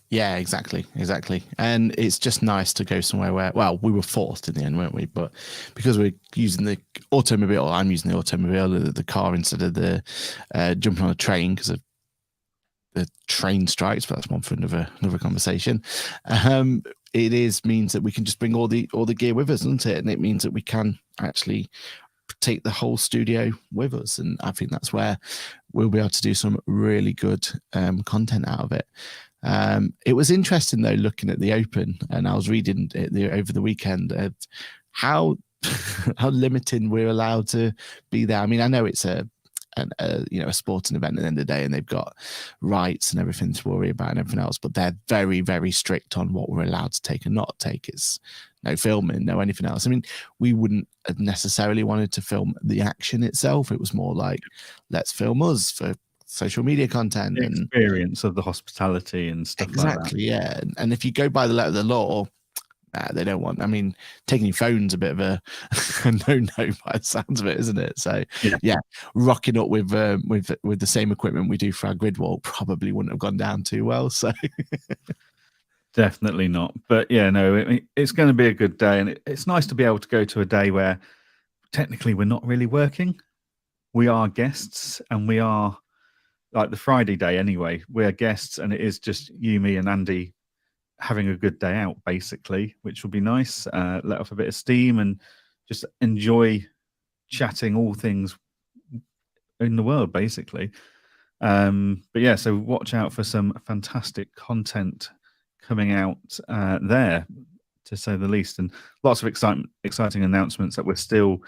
Yeah, exactly. And it's just nice to go somewhere where, well, we were forced in the end, weren't we? But because we're using the automobile, I'm using the automobile, the car, instead of the jumping on a train because of the train strikes, but that's one for another conversation. It means that we can just bring all the gear with us, doesn't it? And it means that we can actually take the whole studio with us, and I think that's where we'll be able to do some really good content out of it. It was interesting though, looking at the Open, and I was reading over the weekend how limiting we're allowed to be there. I mean, I know it's a sporting event at the end of the day, and they've got rights and everything to worry about and everything else, but they're very, very strict on what we're allowed to take and not take. It's no filming, no anything else. I mean, we wouldn't have necessarily wanted to film the action itself. It was more like, let's film us for social media content, the experience of the hospitality and stuff like that. Exactly, yeah. And if you go by the letter of the law, they don't want. I mean, taking your phone's a bit of a no by the sounds of it, isn't it? So yeah, rocking up with the same equipment we do for our grid wall probably wouldn't have gone down too well. So definitely not. But yeah, no, it's going to be a good day, and it's nice to be able to go to a day where technically we're not really working. We are guests, and we are like the Friday day anyway. We're guests, and it is just you, me, and Andy having a good day out, basically, which will be nice. Let off a bit of steam and just enjoy chatting all things in the world, basically. But yeah, so watch out for some fantastic content coming out there, to say the least, and lots of exciting announcements that we're still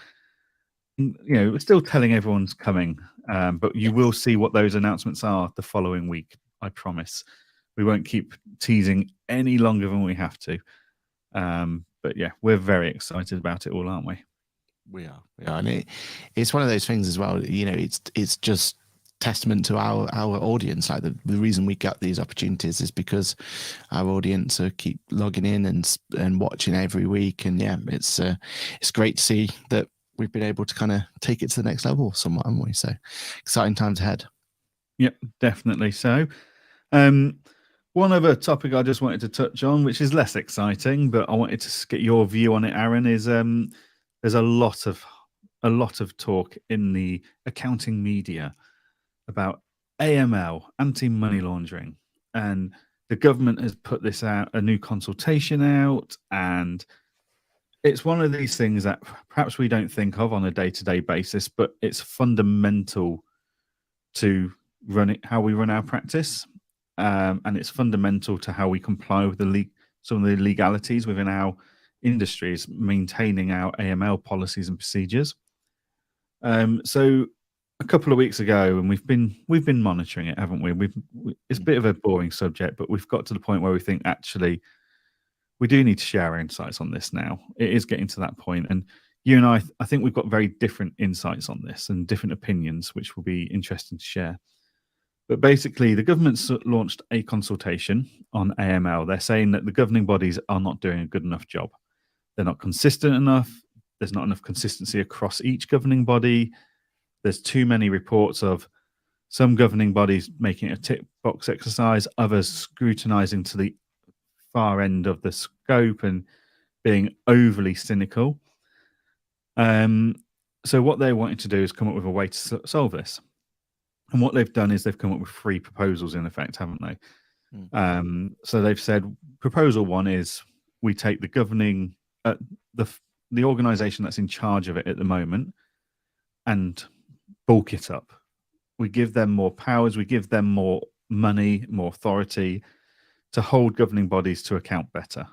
telling everyone's coming. But you will see what those announcements are the following week. I promise. We won't keep teasing any longer than we have to. But yeah, we're very excited about it all, aren't we? We are, and it's one of those things as well. It's just testament to our audience. Like the reason we get these opportunities is because our audience keep logging in and watching every week. And yeah, it's great to see that we've been able to kind of take it to the next level somewhat, haven't we? So exciting times ahead. Yep, definitely so. One other topic I just wanted to touch on, which is less exciting, but I wanted to get your view on it, Aaron, is there's a lot of talk in the accounting media about AML, anti-money laundering, and the government has put this out, a new consultation out, and it's one of these things that perhaps we don't think of on a day-to-day basis, but it's fundamental to how we run our practice. And it's fundamental to how we comply with some of the legalities within our industries, maintaining our AML policies and procedures. So a couple of weeks ago, and we've been monitoring it, haven't we? It's a bit of a boring subject, but we've got to the point where we think actually we do need to share our insights on this now. It is getting to that point, and you and I think we've got very different insights on this and different opinions, which will be interesting to share. But basically, the government's launched a consultation on AML. They're saying that the governing bodies are not doing a good enough job. They're not consistent enough. There's not enough consistency across each governing body. There's too many reports of some governing bodies making a tick box exercise, others scrutinizing to the far end of the scope and being overly cynical. So what they're wanting to do is come up with a way to solve this. And what they've done is they've come up with 3 proposals in effect, haven't they? So they've said proposal 1 is we take the governing, the organization that's in charge of it at the moment and bulk it up. We give them more powers, we give them more money, more authority to hold governing bodies to account better.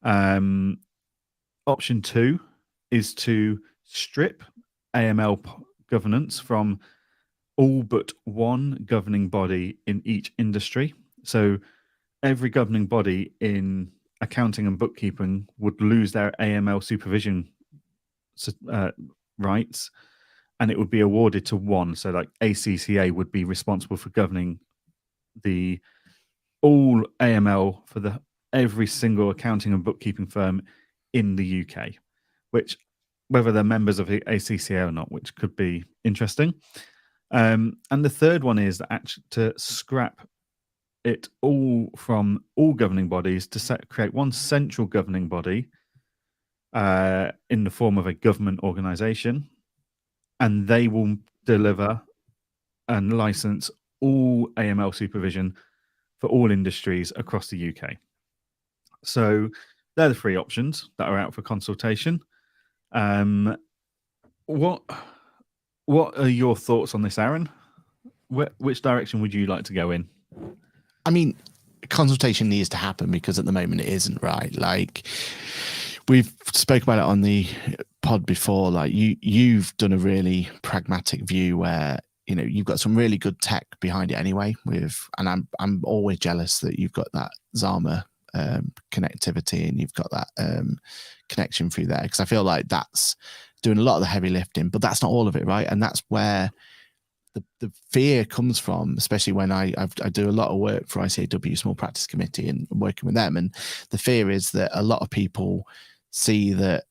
Option 2 is to strip AML governance from all but one governing body in each industry. So every governing body in accounting and bookkeeping would lose their AML supervision rights, and it would be awarded to one. So like ACCA would be responsible for governing all AML for every single accounting and bookkeeping firm in the UK, which whether they're members of the ACCA or not, which could be interesting. And the third one is to scrap it all from all governing bodies to create one central governing body in the form of a government organization, and they will deliver and license all AML supervision for all industries across the UK. So they're the 3 options that are out for consultation. What are your thoughts on this, Aaron? Which direction would you like to go in? I mean, consultation needs to happen because at the moment it isn't, right? Like we've spoke about it on the pod before. Like you've done a really pragmatic view where you've got some really good tech behind it anyway. And I'm always jealous that you've got that Zama connectivity and you've got that connection through there, because I feel like that's doing a lot of the heavy lifting, but that's not all of it, right? And that's where the fear comes from, especially when I do a lot of work for ICAW Small Practice Committee and working with them. And the fear is that a lot of people see that,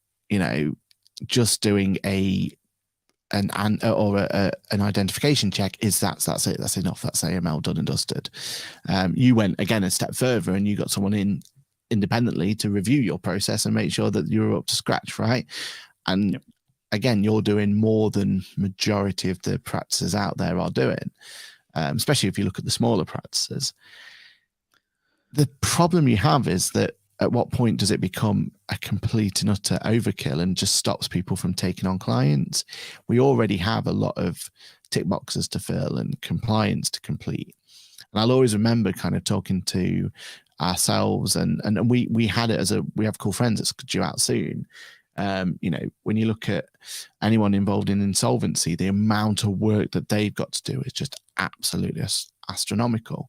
just doing an identification check that's it, that's enough, that's AML done and dusted. You went again a step further and you got someone in independently to review your process and make sure that you're up to scratch, right? And again, you're doing more than majority of the practices out there are doing, especially if you look at the smaller practices. The problem you have is that at what point does it become a complete and utter overkill and just stops people from taking on clients? We already have a lot of tick boxes to fill and compliance to complete. And I'll always remember kind of talking to ourselves, and we had it we have cool friends that's due out soon. When you look at anyone involved in insolvency, the amount of work that they've got to do is just absolutely astronomical.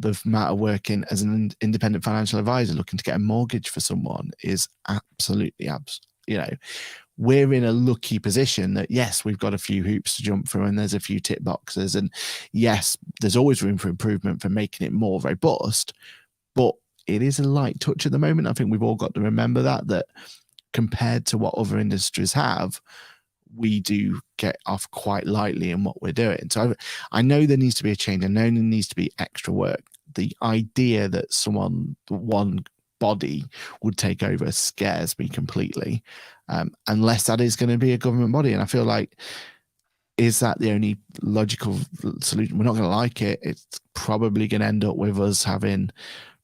The amount of working as an independent financial advisor looking to get a mortgage for someone is absolutely, we're in a lucky position that, yes, we've got a few hoops to jump through and there's a few tick boxes. And yes, there's always room for improvement for making it more robust, but it is a light touch at the moment. I think we've all got to remember that compared to what other industries have, we do get off quite lightly in what we're doing. So I know there needs to be a change. I know there needs to be extra work. The idea that one body would take over scares me completely, unless that is going to be a government body. And I feel like, is that the only logical solution? We're not going to like it. It's probably going to end up with us having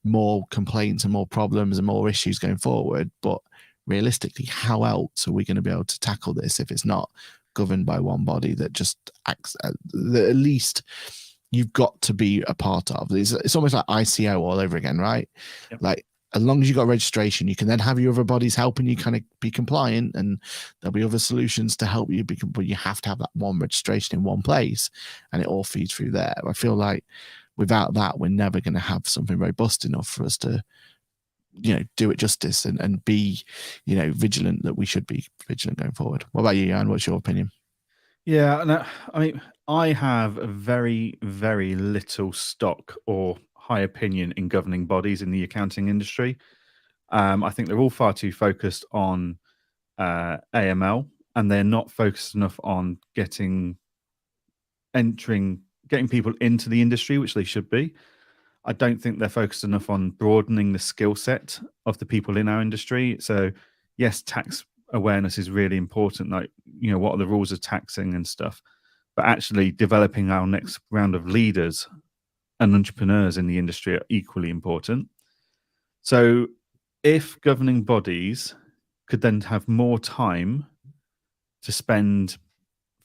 more complaints and more problems and more issues going forward. But realistically, how else are we going to be able to tackle this if it's not governed by one body that just acts, that at least you've got to be a part of? It's almost like ICO all over again, right? Yep. Like, as long as you've got registration, you can then have your other bodies helping you kind of be compliant, and there'll be other solutions to help you, but you have to have that one registration in one place, and it all feeds through there. I feel like without that, we're never going to have something robust enough for us to do it justice and be, vigilant, that we should be vigilant going forward. What about you, Johann? What's your opinion? Yeah, no, I mean, I have a very, very little stock or high opinion in governing bodies in the accounting industry. I think they're all far too focused on AML, and they're not focused enough on getting people into the industry, which they should be. I don't think they're focused enough on broadening the skill set of the people in our industry. So yes, tax awareness is really important. Like, what are the rules of taxing and stuff, but actually developing our next round of leaders and entrepreneurs in the industry are equally important. So if governing bodies could then have more time to spend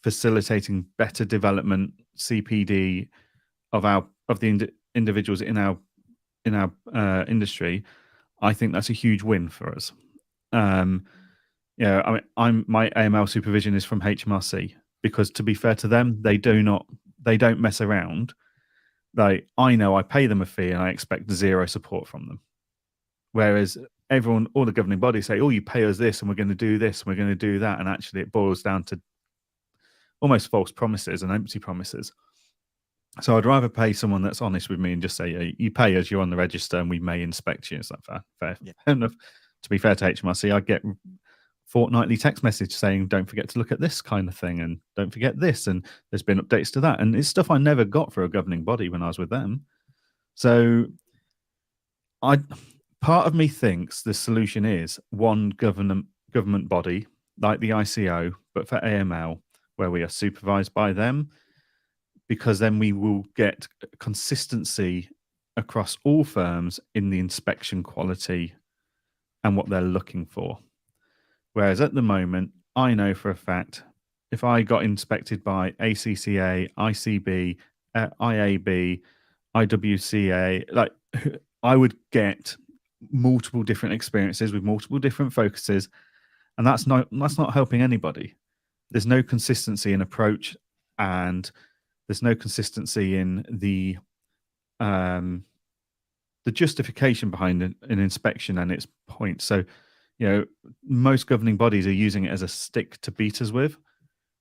facilitating better development, CPD of the individuals in our industry, I think that's a huge win for us. I mean, my AML supervision is from HMRC, because, to be fair to them, they don't mess around. Like, I know I pay them a fee and I expect zero support from them. Whereas all the governing bodies say, oh, you pay us this and we're going to do this and we're going to do that. And actually it boils down to almost false promises and empty promises. So I'd rather pay someone that's honest with me and just say, you pay us, you're on the register, and we may inspect you. It's like fair enough. To be fair to HMRC, I get fortnightly text message saying, don't forget to look at this kind of thing, and don't forget this, and there's been updates to that. And it's stuff I never got for a governing body when I was with them. So part of me thinks the solution is one government body like the ICO, but for AML, where we are supervised by them, because then we will get consistency across all firms in the inspection quality and what they're looking for. Whereas at the moment, I know for a fact, if I got inspected by ACCA, ICB, IAB, IWCA, like, I would get multiple different experiences with multiple different focuses, and that's not helping anybody. There's no consistency in approach, and there's no consistency in the justification behind an inspection and its point. So, most governing bodies are using it as a stick to beat us with.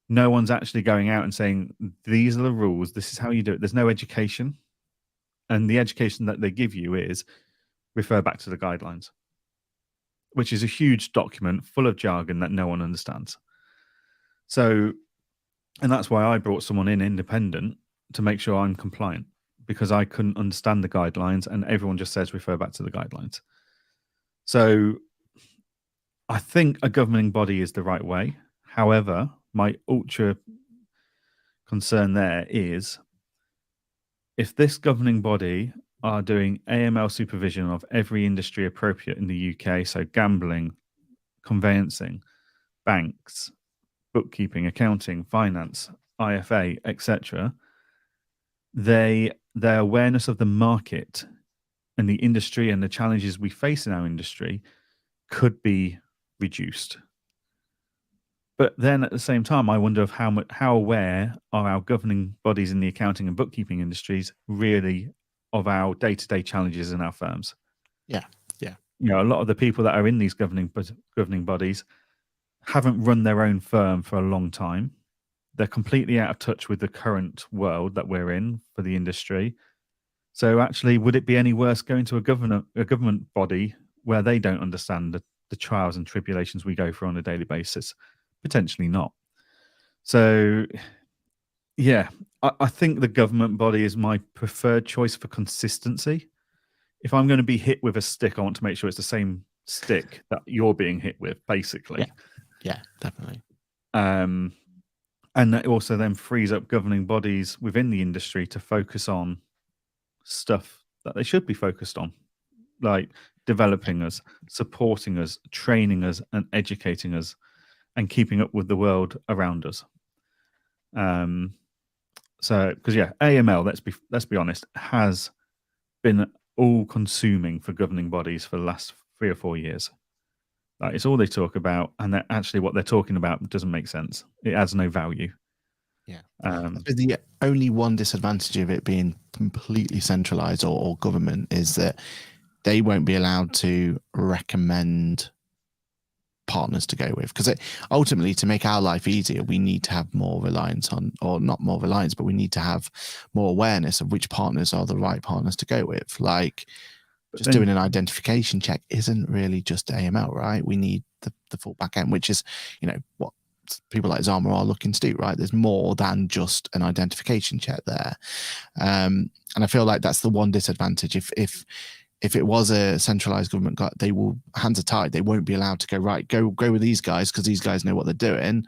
No one's actually going out and saying, these are the rules, this is how you do it. There's no education. And the education that they give you is refer back to the guidelines, which is a huge document full of jargon that no one understands. So, and that's why I brought someone in independent to make sure I'm compliant, because I couldn't understand the guidelines and everyone just says refer back to the guidelines. So I think a governing body is the right way. However, my ultra concern there is if this governing body are doing AML supervision of every industry appropriate in the UK, so gambling, conveyancing, banks, bookkeeping, accounting, finance, IFA, etc., their awareness of the market and the industry and the challenges we face in our industry could be reduced. But then at the same time, I wonder of how aware are our governing bodies in the accounting and bookkeeping industries really of our day-to-day challenges in our firms? Yeah. You know, a lot of the people that are in these governing bodies haven't run their own firm for a long time. They're completely out of touch with the current world that we're in for the industry. So actually, would it be any worse going to a government body where they don't understand the trials and tribulations we go through on a daily basis? Potentially not. So, yeah, I think the government body is my preferred choice for consistency. If I'm going to be hit with a stick, I want to make sure it's the same stick that you're being hit with, basically. Yeah, definitely. And that also then frees up governing bodies within the industry to focus on stuff that they should be focused on, like developing us, supporting us, training us, and educating us, and keeping up with the world around us. So, because AML, let's be honest, has been all-consuming for governing bodies for the last 3 or 4 years. Like, it's all they talk about, and that actually what they're talking about doesn't make sense. It adds no value. Yeah. The only one disadvantage of it being completely centralized or government is that they won't be allowed to recommend partners to go with, because ultimately, to make our life easier, we need to have more reliance on, or not more reliance, but we need to have more awareness of which partners are the right partners to go with. Like, just doing an identification check isn't really just AML, right? We need the full back end, which is, what people like Zama are looking to do, right? There's more than just an identification check there. And I feel like that's the one disadvantage. If it was a centralized government, they will, hands are tied. They won't be allowed to go with these guys because these guys know what they're doing.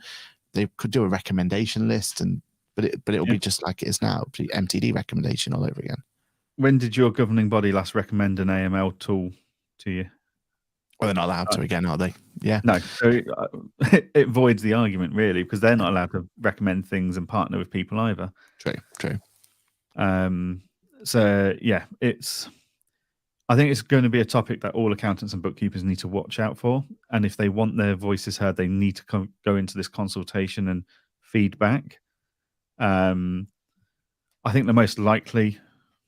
They could do a recommendation list, but it'll be just like it is now, MTD recommendation all over again. When did your governing body last recommend an AML tool to you? Well, they're not allowed to again, are they? Yeah. No. So it voids the argument, really, because they're not allowed to recommend things and partner with people either. True. So, yeah, I think it's going to be a topic that all accountants and bookkeepers need to watch out for. And if they want their voices heard, they need to go into this consultation and feedback. I think the most likely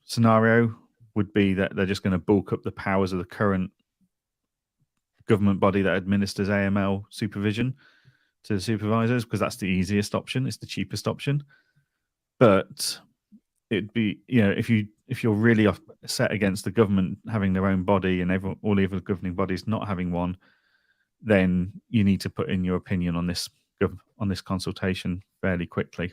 scenario would be that they're just going to bulk up the powers of the current government body that administers AML supervision to the supervisors, because that's the easiest option. It's the cheapest option. But it'd be, if you're really set against the government having their own body and all the other governing bodies not having one, then you need to put in your opinion on this consultation fairly quickly.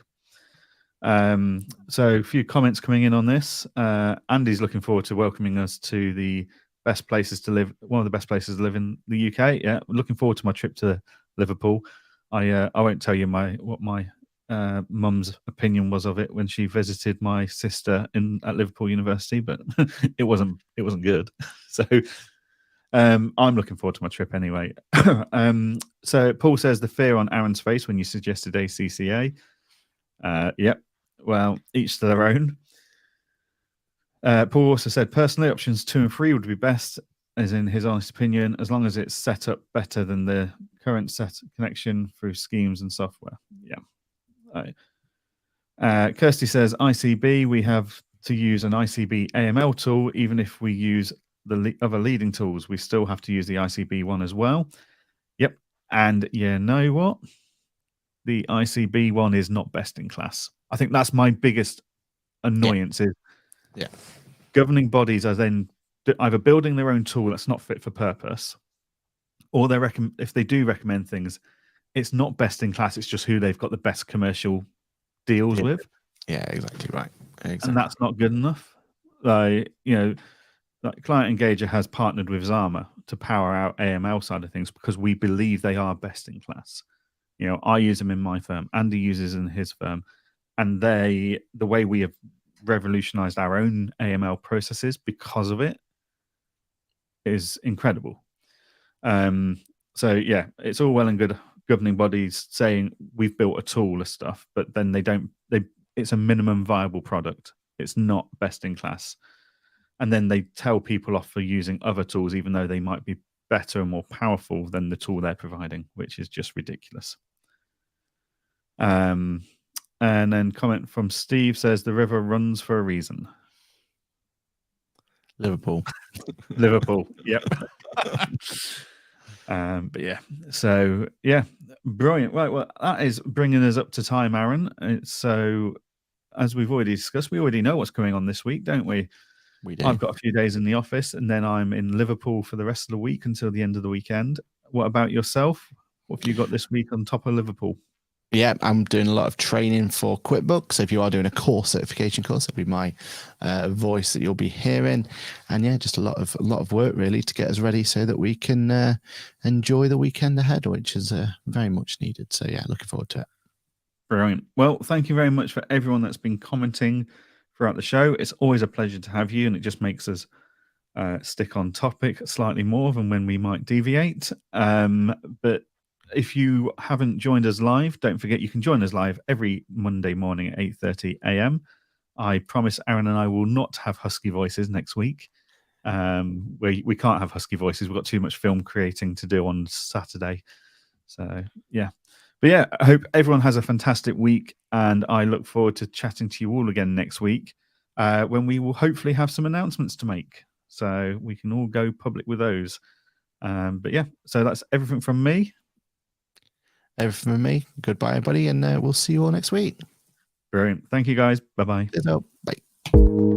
So a few comments coming in on this. Andy's looking forward to welcoming us to the best places to live, one of the best places to live in the UK. Yeah, looking forward to my trip to Liverpool. I won't tell you what my mum's opinion was of it when she visited my sister at Liverpool University, but it wasn't good. So I'm looking forward to my trip anyway. So Paul says the fear on Aaron's face when you suggested ACCA. Yep. Well, each to their own. Paul also said personally options 2 and 3 would be best, as in his honest opinion, as long as it's set up better than the current set connection through schemes and software. Yeah. Kirsty says ICB, we have to use an ICB AML tool. Even if we use the other leading tools, we still have to use the ICB one as well. Yep. And you know what? The ICB one is not best in class. I think that's my biggest annoyance is governing bodies are then either building their own tool that's not fit for purpose, or if they do recommend things, it's not best in class. It's just who they've got the best commercial deals with. Yeah, exactly right. Exactly. And that's not good enough. Like, like Client Engager has partnered with Zama to power our AML side of things because we believe they are best in class. You know, I use them in my firm, Andy uses in his firm, and the way we have revolutionized our own AML processes because of it is incredible. So yeah, it's all well and good governing bodies saying we've built a tool of stuff, but then it's a minimum viable product. It's not best in class. And then they tell people off for using other tools, even though they might be better and more powerful than the tool they're providing, which is just ridiculous. And then comment from Steve says the river runs for a reason. Liverpool. Liverpool. Yep. But yeah, so yeah, brilliant. Right, well, that is bringing us up to time, Aaron. So as we've already discussed, we already know what's going on this week, don't we? We do. I've got a few days in the office, and then I'm in Liverpool for the rest of the week until the end of the weekend. What about yourself? What have you got this week on top of Liverpool? Yeah, I'm doing a lot of training for QuickBooks. So if you are doing a course, certification course, that'll be my voice that you'll be hearing. And yeah, just a lot of work really to get us ready so that we can enjoy the weekend ahead, which is very much needed. So yeah, looking forward to it. Brilliant. Well, thank you very much for everyone that's been commenting throughout the show. It's always a pleasure to have you, and it just makes us stick on topic slightly more than when we might deviate. But if you haven't joined us live, don't forget you can join us live every Monday morning at 8:30 a.m. I promise Aaron and I will not have husky voices next week. We can't have husky voices. We've got too much film creating to do on Saturday. So, yeah. But yeah, I hope everyone has a fantastic week, and I look forward to chatting to you all again next week when we will hopefully have some announcements to make. So we can all go public with those. But yeah, so that's everything from me. Everything from me. Goodbye, everybody, and we'll see you all next week. Brilliant. Thank you, guys. Bye-bye. Bye.